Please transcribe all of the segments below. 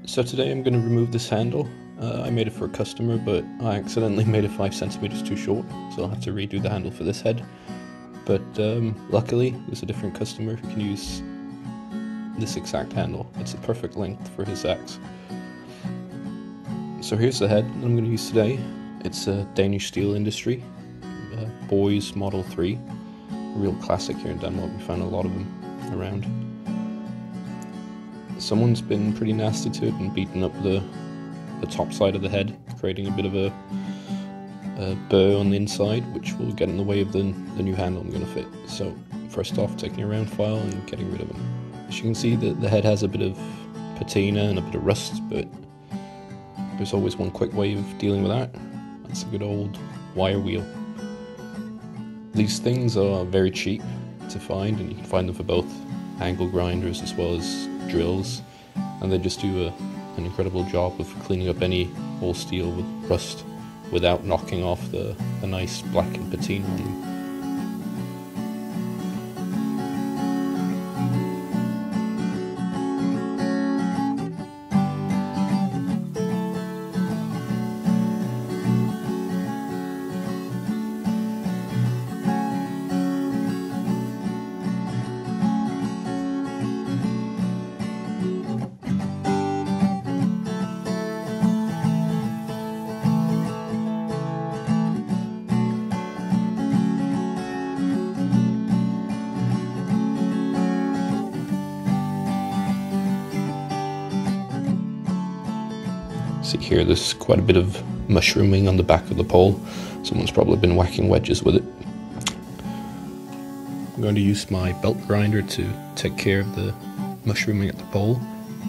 So today I'm going to remove this handle. I made it for a customer, but I accidentally made it 5 centimeters too short, so I'll have to redo the handle for this head. But luckily, there's a different customer who can use this exact handle. It's a perfect length for his axe. So here's the head that I'm going to use today. It's a Danish steel industry, Boys Model 3, a real classic here in Denmark. We found a lot of them around. Someone's been pretty nasty to it and beaten up the top side of the head, creating a bit of a burr on the inside, which will get in the way of the new handle I'm going to fit. So first off, taking a round file and getting rid of them. As you can see, the head has a bit of patina and a bit of rust, but there's always one quick way of dealing with that. That's a good old wire wheel. These things are very cheap to find, and you can find them for both angle grinders as well as drills, and they just do an incredible job of cleaning up any old steel with rust without knocking off the nice blackened patina on them. See here, there's quite a bit of mushrooming on the back of the pole. Someone's probably been whacking wedges with it. I'm going to use my belt grinder to take care of the mushrooming at the pole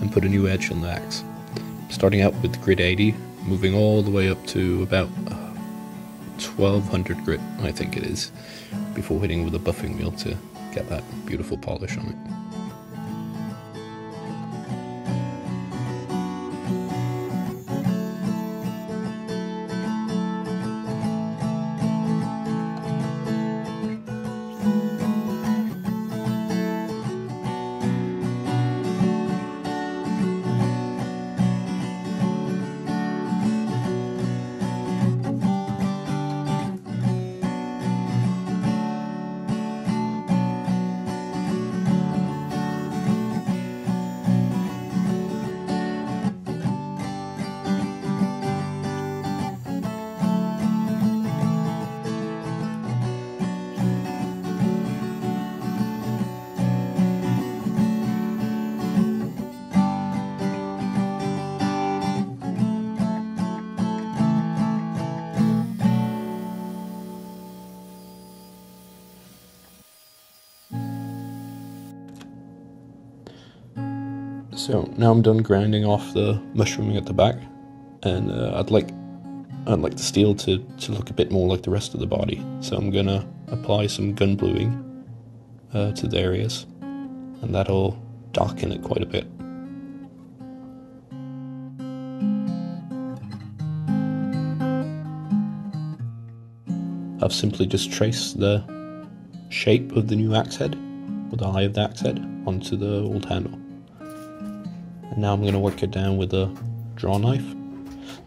and put a new edge on the axe. Starting out with grit 80, moving all the way up to about 1200 grit, I think it is, before hitting with a buffing wheel to get that beautiful polish on it. So now I'm done grinding off the mushrooming at the back, and I'd like the steel to look a bit more like the rest of the body. So I'm gonna apply some gun bluing to the areas, and that'll darken it quite a bit. I've simply just traced the shape of the new axe head, or the eye of the axe head, onto the old handle. And now I'm going to work it down with a draw knife.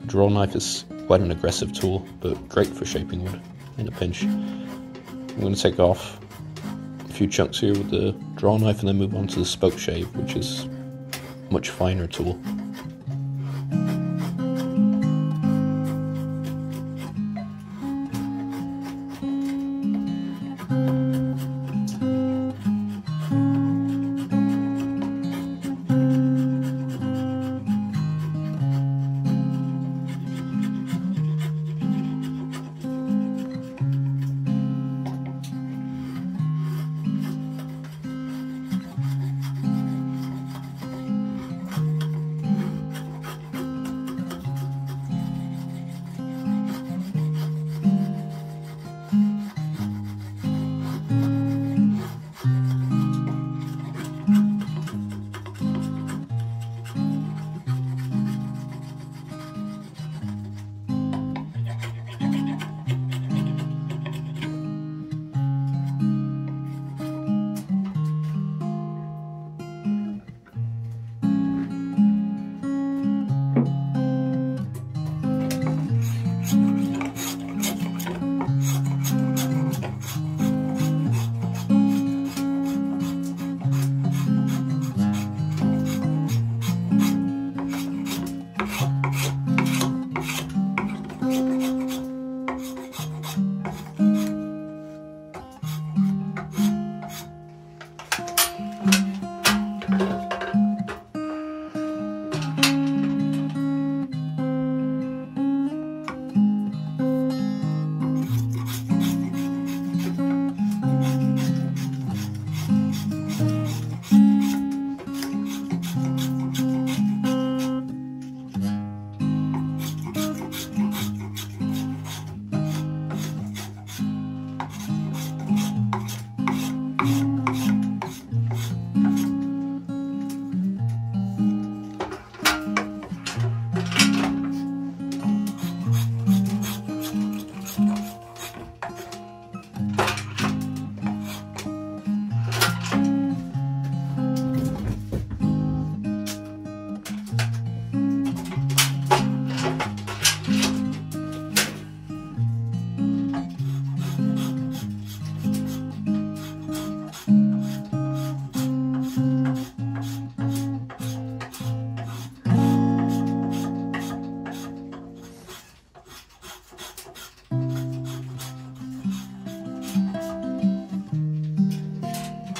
The draw knife is quite an aggressive tool, but great for shaping wood in a pinch. I'm going to take off a few chunks here with the draw knife and then move on to the spoke shave, which is a much finer tool.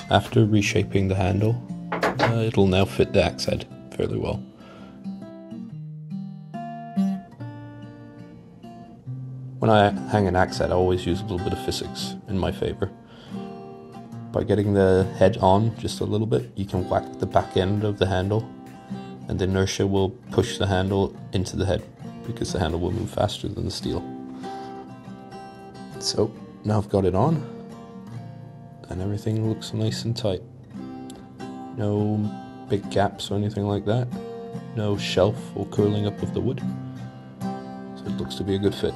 After reshaping the handle, it'll now fit the axe head fairly well. When I hang an axe head, I always use a little bit of physics in my favour. By getting the head on just a little bit, you can whack the back end of the handle, and the inertia will push the handle into the head because the handle will move faster than the steel. So now I've got it on, and everything looks nice and tight. No big gaps or anything like that. No shelf or curling up of the wood. So it looks to be a good fit.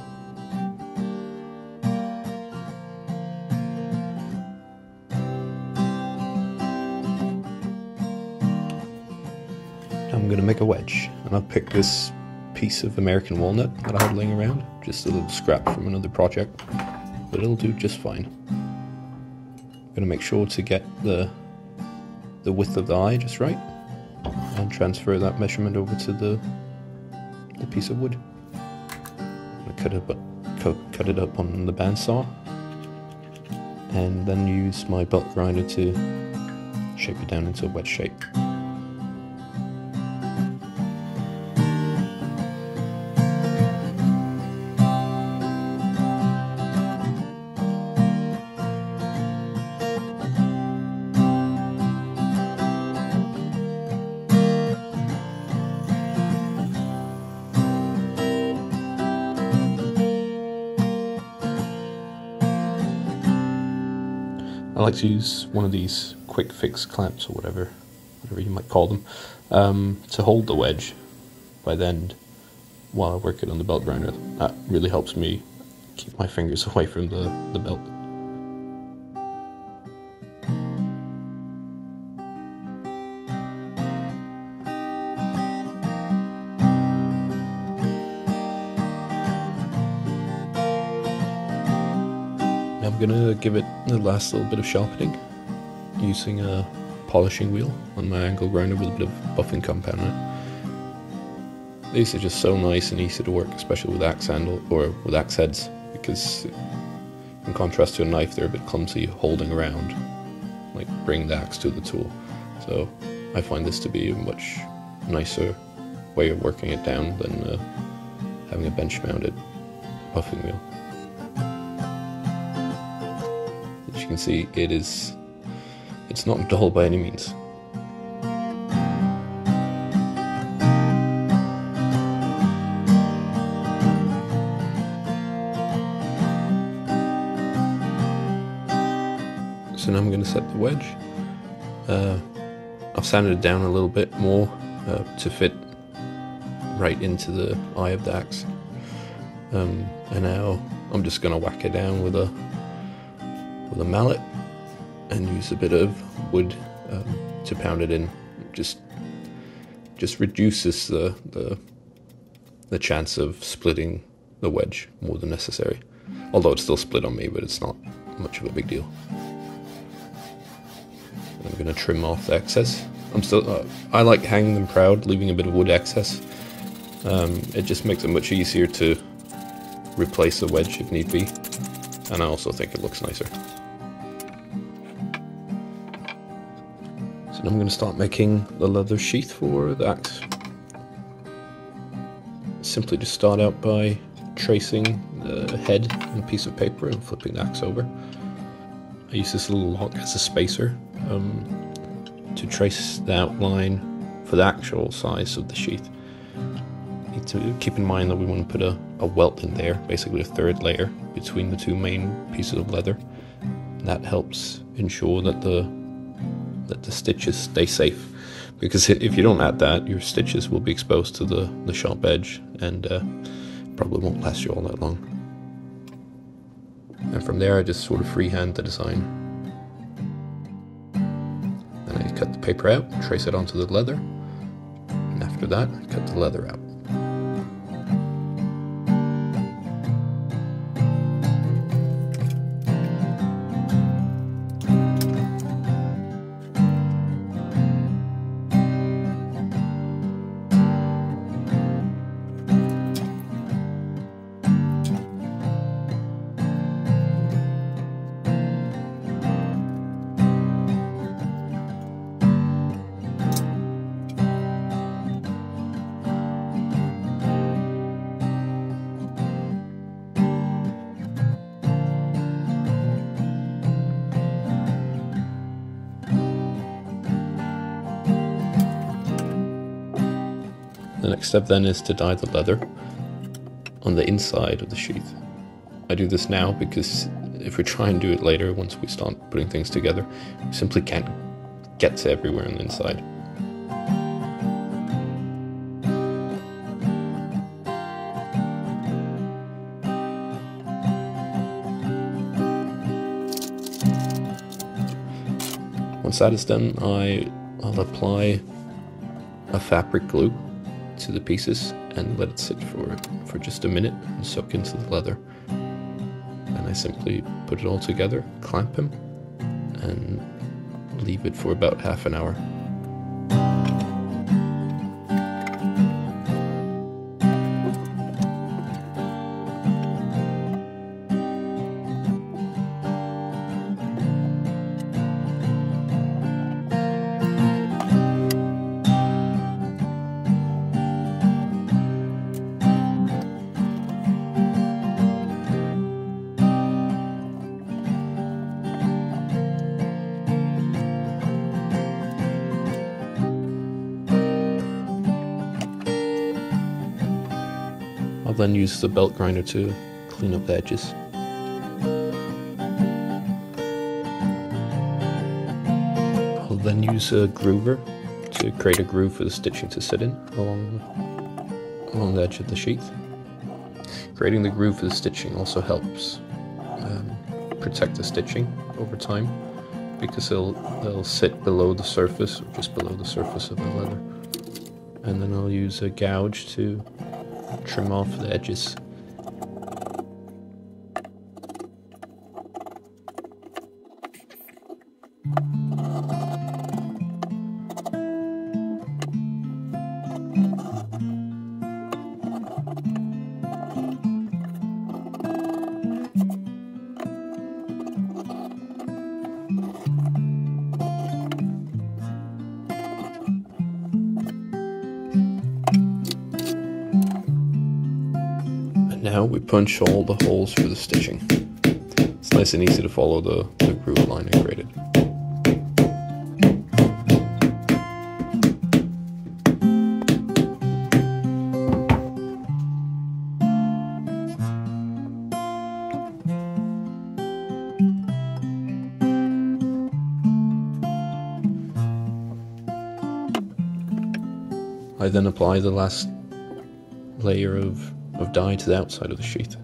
I'm going to make a wedge, and I've picked this piece of American walnut that I had laying around, just a little scrap from another project, but it'll do just fine. I'm going to make sure to get the width of the eye just right, and transfer that measurement over to the piece of wood. I'm going to cut it up on the bandsaw, and then use my belt grinder to shape it down into a wedge shape. I like to use one of these quick fix clamps or whatever you might call them, to hold the wedge by the end while I work it on the belt grinder. That really helps me keep my fingers away from the belt. I'm gonna give it the last little bit of sharpening using a polishing wheel on my angle grinder with a bit of buffing compound in it. These are just so nice and easy to work, especially with axe handle or with axe heads, because in contrast to a knife, they're a bit clumsy holding around, like bring the axe to the tool. So I find this to be a much nicer way of working it down than having a bench mounted buffing wheel. As you can see, it's not dull by any means. So now I'm going to set the wedge. I've sanded it down a little bit more to fit right into the eye of the axe. And now I'm just going to whack it down with a mallet and use a bit of wood to pound it in. Just reduces the chance of splitting the wedge more than necessary. Although it's still split on me, but it's not much of a big deal. I'm going to trim off the excess. I like hanging them proud, leaving a bit of wood excess. It just makes it much easier to replace the wedge if need be, and I also think it looks nicer. So now I'm going to start making the leather sheath for the axe. Simply just start out by tracing the head on a piece of paper and flipping the axe over. I use this little lock as a spacer to trace the outline for the actual size of the sheath. You need to keep in mind that we want to put a welt in there, basically a third layer between the two main pieces of leather. And that helps ensure that the stitches stay safe, because if you don't add that, your stitches will be exposed to the sharp edge and probably won't last you all that long. And from there I just sort of freehand the design. Then I cut the paper out, trace it onto the leather, and after that I cut the leather out. The next step then is to dye the leather on the inside of the sheath. I do this now because if we try and do it later, once we start putting things together, we simply can't get to everywhere on the inside. Once that is done, I'll apply a fabric glue to the pieces and let it sit for just a minute and soak into the leather. And I simply put it all together, clamp them, and leave it for about half an hour. I'll then use the belt grinder to clean up the edges. I'll then use a groover to create a groove for the stitching to sit in along the edge of the sheath. Creating the groove for the stitching also helps protect the stitching over time, because they'll sit below the surface, or just below the surface of the leather. And then I'll use a gouge to trim off the edges. Now we punch all the holes for the stitching. It's nice and easy to follow the groove line I created. I then apply the last layer of dye to the outside of the sheath.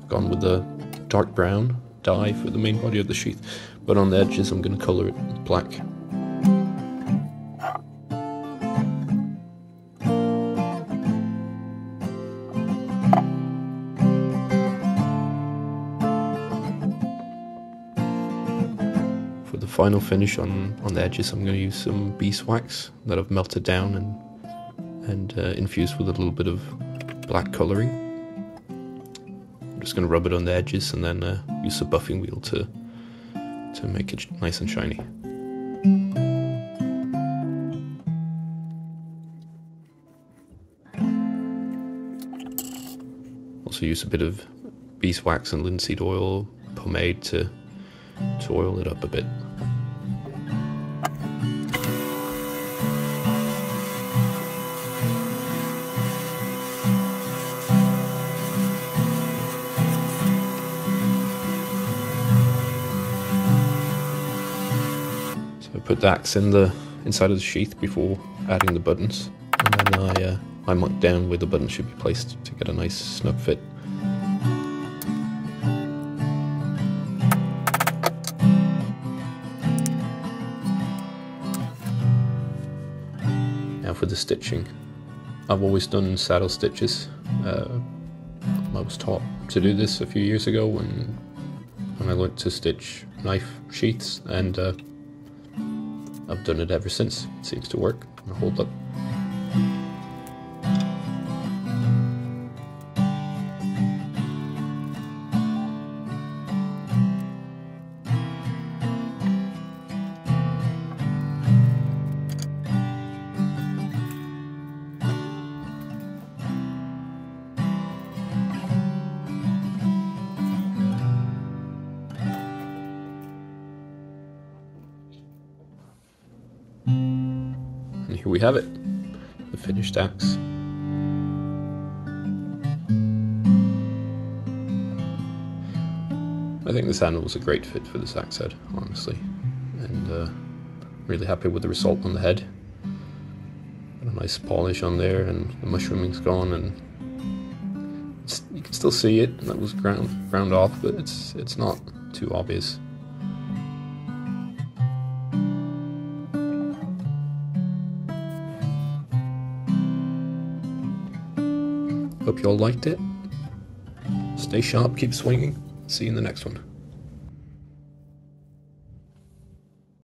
I've gone with the dark brown dye for the main body of the sheath, but on the edges I'm going to colour it black. For the final finish on the edges, I'm going to use some beeswax that I've melted down and infused with a little bit of black colouring. I'm just going to rub it on the edges and then use a buffing wheel to make it nice and shiny. Also use a bit of beeswax and linseed oil pomade to oil it up a bit. So I put the axe in the inside of the sheath before adding the buttons, and then I mark down where the buttons should be placed to get a nice snug fit. Now for the stitching, I've always done saddle stitches. I was taught to do this a few years ago when I learned to stitch knife sheaths, and I've done it ever since. It seems to work and hold up. we have it, the finished axe. I think this handle was a great fit for this axe head, honestly, and really happy with the result on the head. Got a nice polish on there, and the mushrooming's gone, and you can still see it. That was ground off, but it's not too obvious. Hope you all liked it. Stay sharp, keep swinging. See you in the next one.